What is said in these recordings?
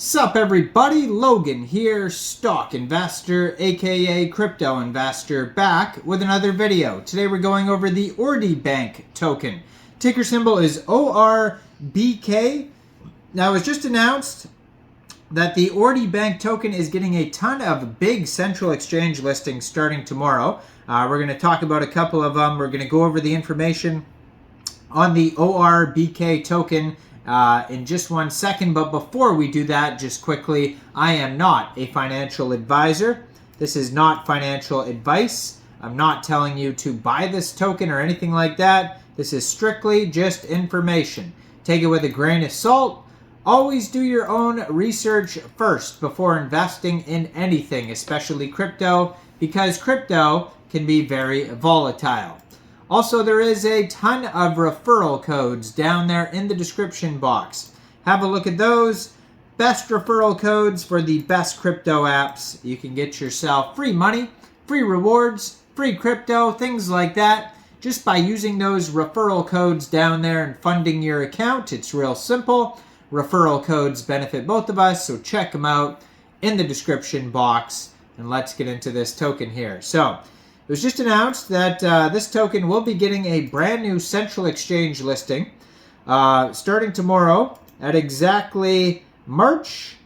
Sup everybody, Logan here, stock investor aka crypto investor, back with another video. Today we're going over the Ordibank token. Ticker symbol is Orbk. Now it was just announced that the Ordibank token is getting a ton of big central exchange listings starting tomorrow. We're going to talk about a couple of them. We're going to go over the information on the Orbk token in just 1 second, but before we do that, just quickly, I am not a financial advisor. This is not financial advice. I'm not telling you to buy this token or anything like that. This is strictly just information. Take it with a grain of salt. Always do your own research first before investing in anything, especially crypto, because crypto can be very volatile. Also, there is a ton of referral codes down there in the description box. Have a look at those. Best referral codes for the best crypto apps. You can get yourself free money, free rewards, free crypto, things like that, just by using those referral codes down there and funding your account. It's real simple. Referral codes benefit both of us, so check them out in the description box. And let's get into this token here. So, it was just announced that this token will be getting a brand new central exchange listing starting tomorrow at exactly March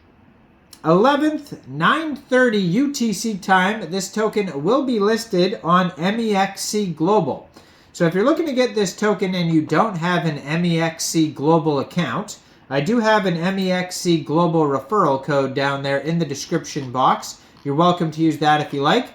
11th, 9:30 UTC time. This token will be listed on Mexc Global. So if you're looking to get this token and you don't have an Mexc Global account, I do have an Mexc Global referral code down there in the description box. You're welcome to use that if you like.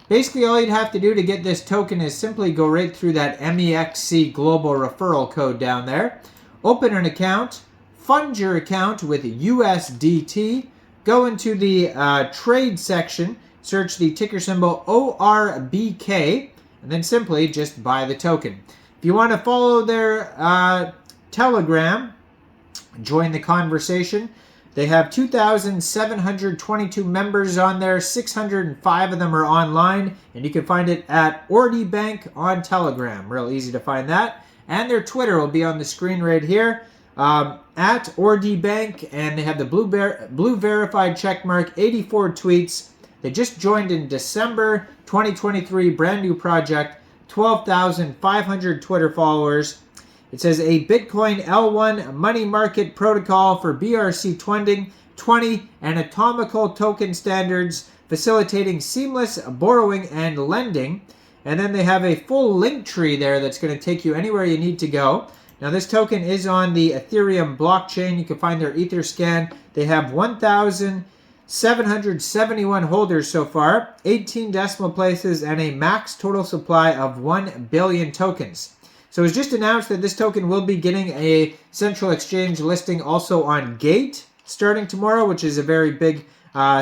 Basically, all you'd have to do to get this token is simply go right through that Mexc Global referral code down there, open an account, fund your account with USDT, go into the trade section, search the ticker symbol ORBK, and then simply just buy the token. If you want to follow their Telegram, join the conversation. They have 2,722 members on there. 605 of them are online, and you can find it at Ordibank on Telegram. Real easy to find that. And their Twitter will be on the screen right here, at Ordibank, and they have the blue verified checkmark, 84 tweets. They just joined in December 2023, brand new project, 12,500 Twitter followers. It says a Bitcoin L1 money market protocol for BRC20 and atomical token standards, facilitating seamless borrowing and lending. And then they have a full link tree there that's going to take you anywhere you need to go. Now this token is on the Ethereum blockchain. You can find their Etherscan. They have 1,771 holders so far, 18 decimal places, and a max total supply of 1 billion tokens. So it was just announced that this token will be getting a central exchange listing also on Gate starting tomorrow, which is a very big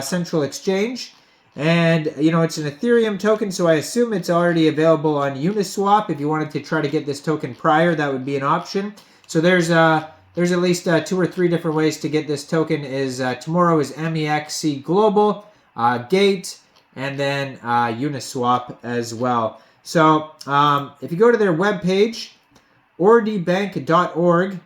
central exchange. And, you know, it's an Ethereum token, so I assume it's already available on Uniswap. If you wanted to try to get this token prior, that would be an option. So there's at least 2 or 3 different ways to get this token. Tomorrow is Mexc Global, Gate, and then Uniswap as well. So if you go to their webpage, ordibank.org,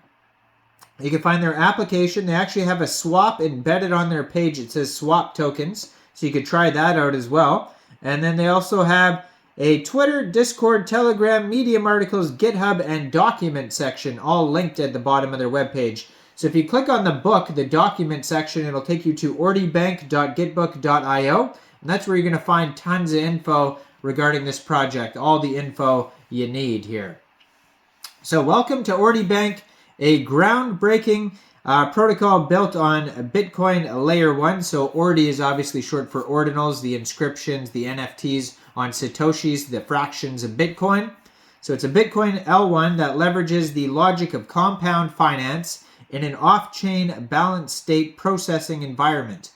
you can find their application. They actually have a swap embedded on their page. It says swap tokens, so you could try that out as well. And then they also have a Twitter, Discord, Telegram, Medium articles, GitHub, and document section, all linked at the bottom of their webpage. So if you click on the book, the document section, it'll take you to ordibank.gitbook.io, and that's where you're going to find tons of info regarding this project, all the info you need here. So welcome to Ordibank, a groundbreaking protocol built on Bitcoin Layer 1. So Ordi is obviously short for ordinals, the inscriptions, the NFTs on Satoshis, the fractions of Bitcoin. So it's a Bitcoin L1 that leverages the logic of compound finance in an off-chain balanced state processing environment,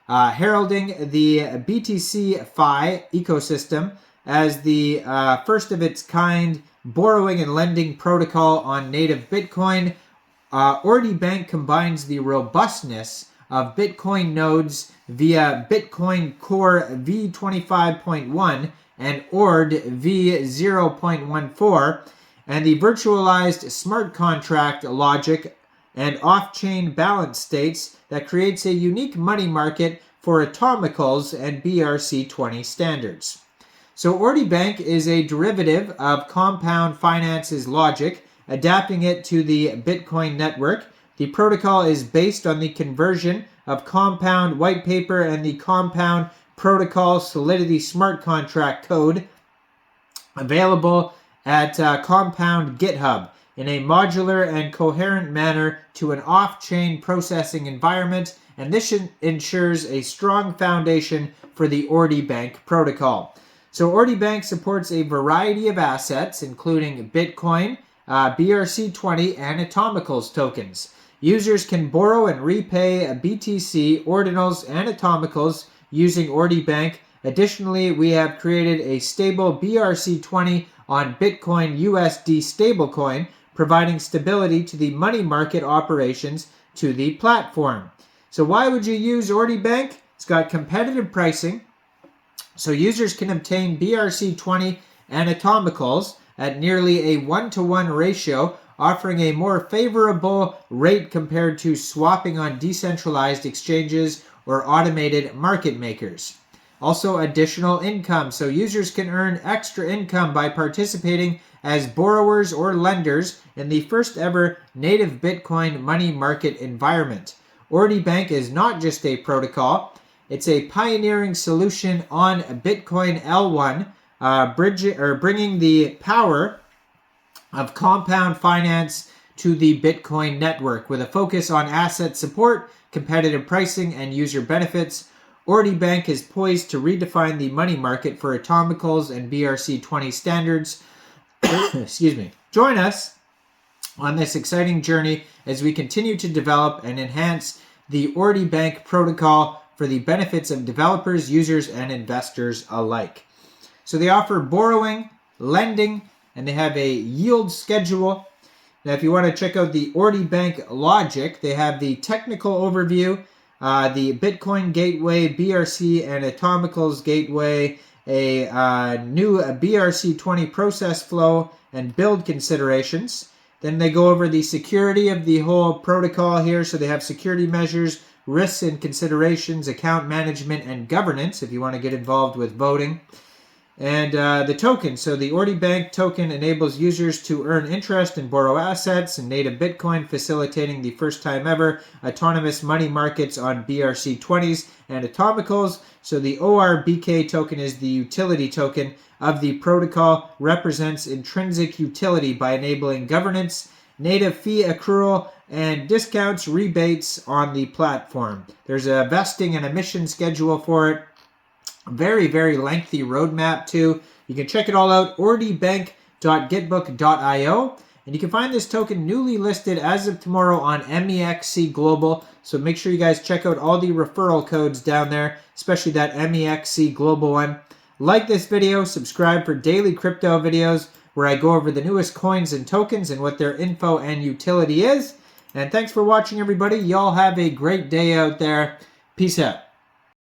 heralding the BTC Fi ecosystem as the first of its kind borrowing and lending protocol on native Bitcoin. Ordibank combines the robustness of Bitcoin nodes via Bitcoin Core v25.1 and Ord v0.14 and the virtualized smart contract logic and off-chain balance states that creates a unique money market for atomicals and BRC20 standards. So Ordibank is a derivative of Compound Finance's logic, adapting it to the Bitcoin network. The protocol is based on the conversion of Compound white paper and the Compound Protocol Solidity smart contract code available at Compound GitHub in a modular and coherent manner to an off-chain processing environment, and this ensures a strong foundation for the Ordibank protocol. So Ordibank supports a variety of assets, including Bitcoin, BRC20, and Atomicals tokens. Users can borrow and repay BTC, Ordinals, and Atomicals using Ordibank. Additionally, we have created a stable BRC20 on Bitcoin USD stablecoin, providing stability to the money market operations to the platform. So why would you use Ordibank? It's got competitive pricing, so users can obtain BRC20 and Atomicals at nearly a 1-to-1 ratio, offering a more favorable rate compared to swapping on decentralized exchanges or automated market makers. Also, additional income, so users can earn extra income by participating as borrowers or lenders in the first ever native Bitcoin money market environment. Ordibank is not just a protocol, it's a pioneering solution on Bitcoin L1, bringing the power of Compound Finance to the Bitcoin network with a focus on asset support, competitive pricing, and user benefits. Ordibank is poised to redefine the money market for Atomicals and BRC20 standards. Excuse me. Join us on this exciting journey as we continue to develop and enhance the Ordibank protocol for the benefits of developers, users, and investors alike. So they offer borrowing, lending, and they have a yield schedule. Now, if you want to check out the Ordibank logic, they have the technical overview, the Bitcoin gateway, BRC and Atomicals gateway, a new BRC20 process flow, and build considerations. Then they go over the security of the whole protocol here. So they have security measures, risks and considerations, account management, and governance if you want to get involved with voting. And the token. So the Ordibank token enables users to earn interest and borrow assets in native Bitcoin, facilitating the first time ever autonomous money markets on BRC20s and Atomicals. So the Orbk token is the utility token of the protocol, represents intrinsic utility by enabling governance, native fee accrual, and discounts, rebates on the platform. There's a vesting and emission schedule for it. Very, very lengthy roadmap too. You can check it all out, ordibank.gitbook.io. And you can find this token newly listed as of tomorrow on Mexc Global. So make sure you guys check out all the referral codes down there, especially that Mexc Global one. Like this video, subscribe for daily crypto videos where I go over the newest coins and tokens and what their info and utility is. And thanks for watching, everybody. Y'all have a great day out there. Peace out.